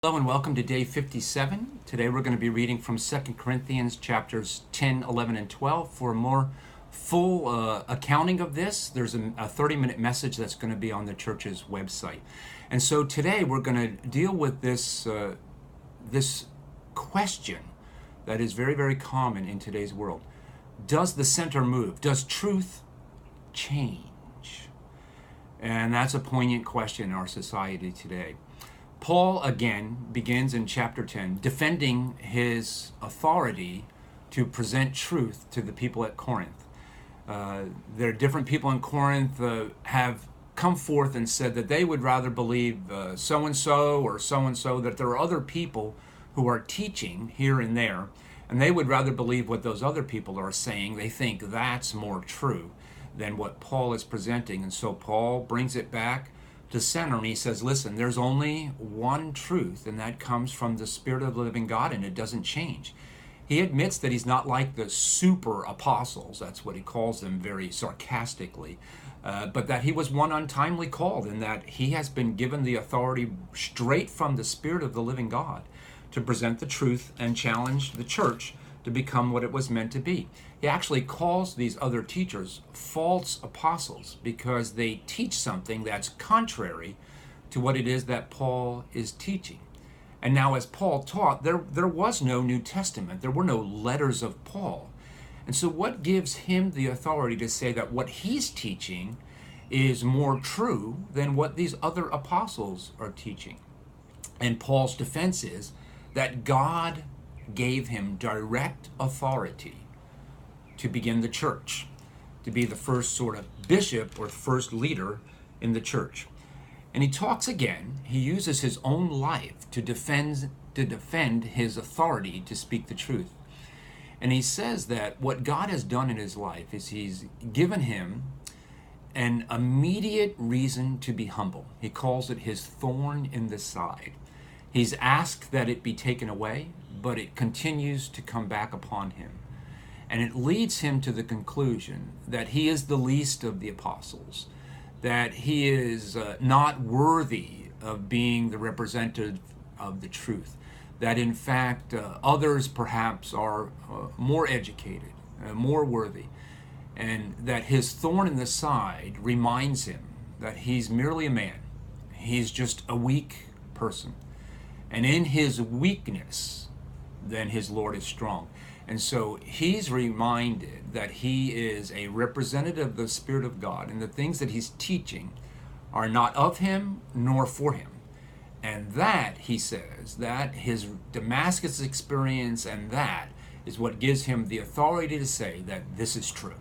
Hello and welcome to day 57. Today we're going to be reading from 2 Corinthians chapters 10, 11, and 12. For a more full accounting of this, there's a 30-minute message that's going to be on the church's website. And so today we're going to deal with this question that is very, very common in today's world. Does the center move? Does truth change? And that's a poignant question in our society today. Paul again begins in chapter 10 defending his authority to present truth to the people at Corinth. There are different people in Corinth have come forth and said that they would rather believe so-and-so or so-and-so, that there are other people who are teaching here and there, and they would rather believe what those other people are saying. They think that's more true than what Paul is presenting. And so Paul brings it back to center, and he says, listen, there's only one truth, and that comes from the Spirit of the living God, and it doesn't change. He admits that he's not like the super apostles, that's what he calls them very sarcastically, but that he was one untimely called, and that he has been given the authority straight from the Spirit of the living God to present the truth and challenge the church to become what it was meant to be. He actually calls these other teachers false apostles because they teach something that's contrary to what it is that Paul is teaching. And now, as Paul taught, there was no New Testament. There were no letters of Paul. And so what gives him the authority to say that what he's teaching is more true than what these other apostles are teaching? And Paul's defense is that God gave him direct authority to begin the church, to be the first sort of bishop or first leader in the church. And he talks again, he uses his own life to defend his authority to speak the truth. And he says that what God has done in his life is he's given him an immediate reason to be humble. He calls it his thorn in the side. He's asked that it be taken away, but it continues to come back upon him. And it leads him to the conclusion that he is the least of the apostles, that he is not worthy of being the representative of the truth, that in fact others perhaps are more educated, more worthy, and that his thorn in the side reminds him that he's merely a man. He's just a weak person. And in his weakness, then his Lord is strong. And so he's reminded that he is a representative of the Spirit of God, and the things that he's teaching are not of him nor for him. And that, he says, that his Damascus experience and that is what gives him the authority to say that this is true.